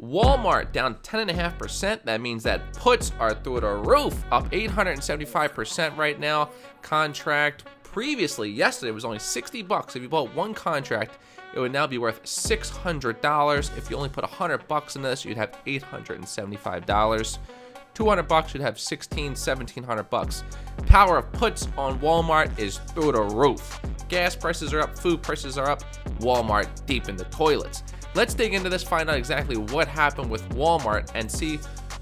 Walmart down 10.5%. That means that puts are through the roof, up 875% right now. Contract previously, yesterday, was only $60. If you bought one contract, it would now be worth $600. If you only put $100 in this, you'd have $875. $200, you'd have $1,700. Power of puts on Walmart is through the roof. Gas prices are up, food prices are up, Walmart deep in the toilets. Let's dig into this, find out exactly what happened with Walmart, and see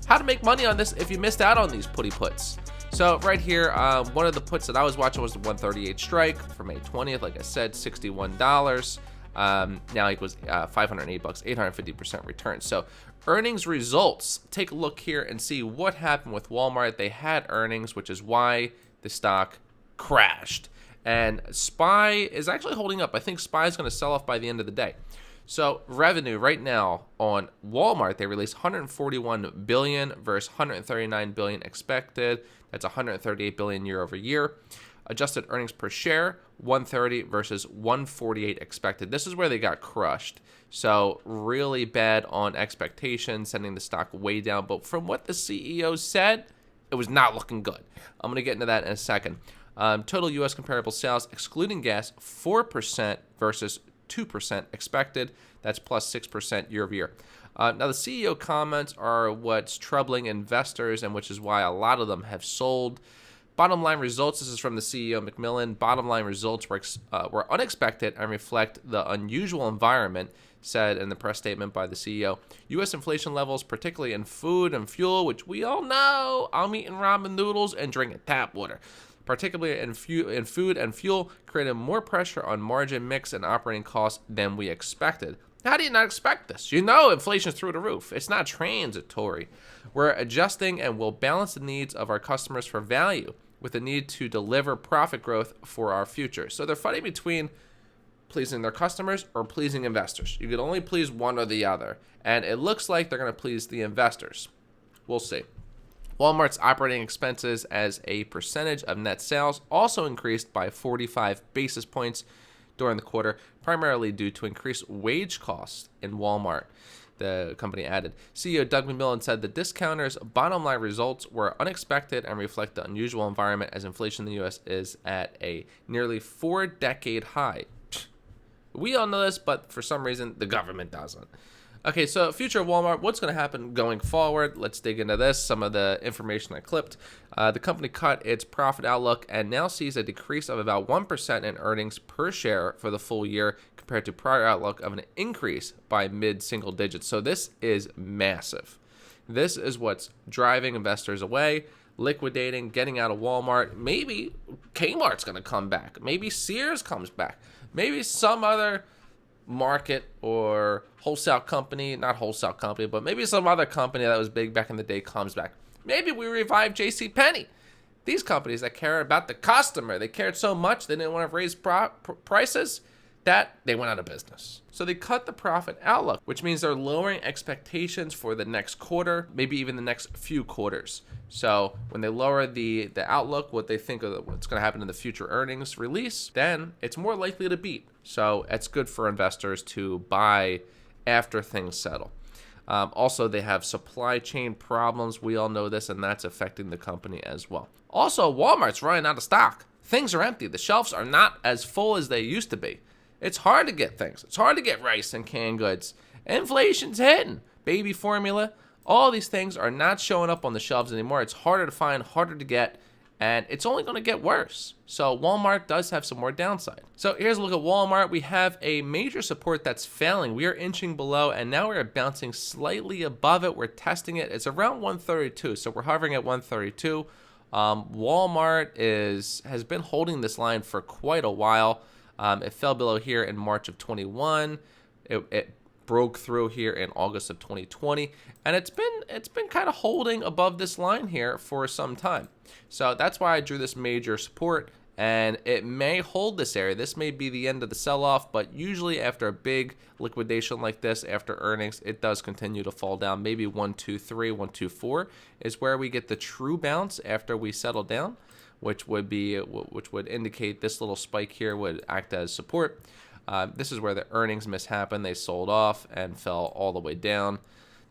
how to make money on this if you missed out on these putty puts. So right here, one of the puts that I was watching was the 138 strike for May 20th. Like I said, $61. Now equals $508, 850% return. So earnings results, take a look here and see what happened with Walmart. They had earnings, which is why the stock crashed. And SPY is actually holding up. I think SPY is going to sell off by the end of the day. So revenue right now on Walmart, they released $141 billion versus $139 billion expected. That's $138 billion year over year. Adjusted earnings per share, $130 versus $148 expected. This is where they got crushed. So really bad on expectations, sending the stock way down. But from what the CEO said, it was not looking good. I'm going to get into that in a second. Total U.S. comparable sales, excluding gas, 4% versus 2% expected. That's plus 6% year over year. Now, the CEO comments are what's troubling investors, and which is why a lot of them have sold. Bottom line results, this is from the CEO McMillan. Bottom line results were unexpected and reflect the unusual environment, said in the press statement by the CEO. U.S. inflation levels, particularly in food and fuel, which we all know, I'm eating ramen noodles and drinking tap water, particularly in food and fuel, created more pressure on margin mix and operating costs than we expected. How do you not expect this? You know inflation's through the roof. It's not transitory. We're adjusting and will balance the needs of our customers for value with the need to deliver profit growth for our future. So they're fighting between pleasing their customers or pleasing investors. You can only please one or the other. And it looks like they're going to please the investors. We'll see. Walmart's operating expenses as a percentage of net sales also increased by 45 basis points during the quarter, primarily due to increased wage costs in Walmart, the company added. CEO Doug McMillan said the discounters' bottom line results were unexpected and reflect the unusual environment as inflation in the U.S. is at a nearly 4-decade high. We all know this, but for some reason, the government doesn't. Okay, so future of Walmart, what's going to happen going forward? Let's dig into this, some of the information I clipped. The company cut its profit outlook and now sees a decrease of about 1% in earnings per share for the full year compared to prior outlook of an increase by mid-single digits. So this is massive. This is what's driving investors away, liquidating, getting out of Walmart. Maybe Kmart's going to come back. Maybe Sears comes back. Maybe some other market or wholesale company, not wholesale company, but maybe some other company that was big back in the day comes back. Maybe we revive JCPenney. These companies that care about the customer, they cared so much they didn't want to raise prices that they went out of business. So they cut the profit outlook, which means they're lowering expectations for the next quarter, maybe even the next few quarters. So when they lower the outlook, what they think of what's going to happen in the future earnings release, then it's more likely to beat. So it's good for investors to buy after things settle. Also, they have supply chain problems. We all know this, and that's affecting the company as well. Also, Walmart's running out of stock. Things are empty. The shelves are not as full as they used to be. It's hard to get things. It's hard to get rice and canned goods. Inflation's hitting. Baby formula. All these things are not showing up on the shelves anymore. It's harder to find, harder to get, and it's only going to get worse. So Walmart does have some more downside. So here's a look at Walmart. We have a major support that's failing. We are inching below, and now we're bouncing slightly above it. We're testing it. It's around 132, so we're hovering at 132. Walmart has been holding this line for quite a while. It fell below here in March of 21. It broke through here in August of 2020, and it's been kind of holding above this line here for some time. So that's why I drew this major support, and it may hold this area. This may be the end of the sell-off, but usually after a big liquidation like this, after earnings, it does continue to fall down. Maybe 123, 124 is where we get the true bounce after we settle down, which would indicate this little spike here would act as support. This is where the earnings miss happened. They sold off and fell all the way down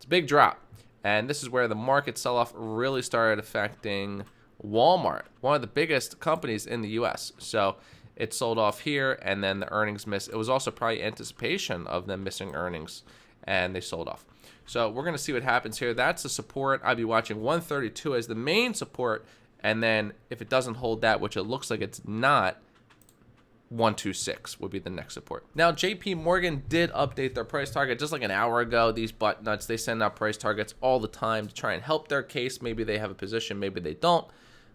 It's a big drop. And this is where the market sell-off really started affecting Walmart, one of the biggest companies in the US. So it sold off here, and then the earnings missed. It was also probably anticipation of them missing earnings, and they sold off. So we're going to see what happens here. That's the support. I'd be watching 132 as the main support, and then if it doesn't hold that, which it looks like it's not, 126 would be the next support. Now, JP Morgan did update their price target just like an hour ago. These butt nuts, they send out price targets all the time to try and help their case. Maybe they have a position, maybe they don't,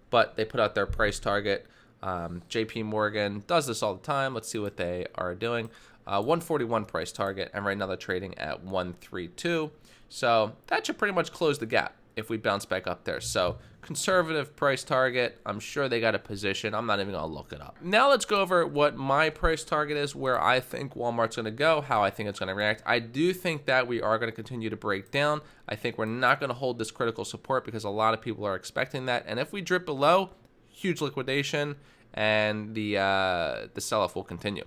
but they put out their price target. JP Morgan does this all the time. Let's see what they are doing. 141 price target, and right now they're trading at 132. So that should pretty much close the gap if we bounce back up there. So conservative price target. I'm sure they got a position. I'm not even going to look it up. Now let's go over what my price target is, where I think Walmart's going to go, how I think it's going to react. I do think that we are going to continue to break down. I think we're not going to hold this critical support because a lot of people are expecting that. And if we drip below, huge liquidation, and the sell-off will continue.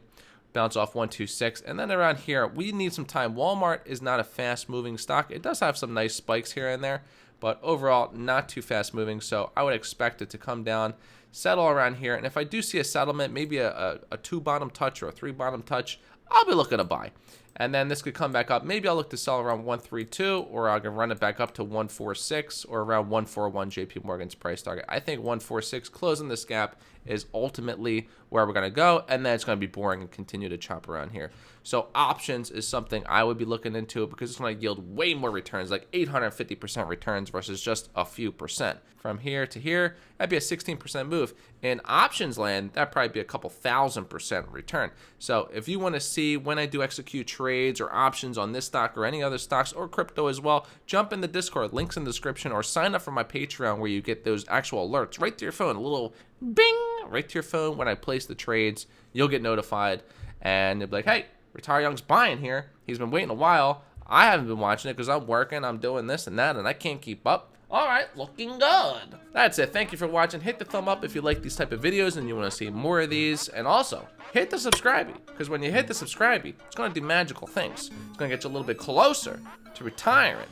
Bounce off 126, and then around here, we need some time. Walmart is not a fast-moving stock. It does have some nice spikes here and there, but overall, not too fast-moving, so I would expect it to come down, settle around here, and if I do see a settlement, maybe a 2-bottom touch or a 3-bottom touch, I'll be looking to buy. And then this could come back up. Maybe I'll look to sell around 132, or I can run it back up to 146 or around 141 JP Morgan's price target. I think 146 closing this gap is ultimately where we're going to go, and then it's going to be boring and continue to chop around here. So options is something I would be looking into because it's going to yield way more returns, like 850% returns versus just a few percent. From here to here, that'd be a 16% move. In options land, that'd probably be a couple 1,000% return. So if you want to see when I do execute trades or options on this stock or any other stocks or crypto as well, jump in the Discord, links in the description, or sign up for my Patreon where you get those actual alerts right to your phone, a little bing right to your phone when I place the trades. You'll get notified, and you'll be like, hey, Retire Young's buying here. He's been waiting a while. I haven't been watching it because I'm working, I'm doing this and that, and I can't keep up. All right, looking good. That's it. Thank you for watching. Hit the thumb up if you like these type of videos and you want to see more of these. And also, hit the subscribe, because when you hit the subscribe, it's going to do magical things. It's going to get you a little bit closer to retiring.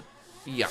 Yeah.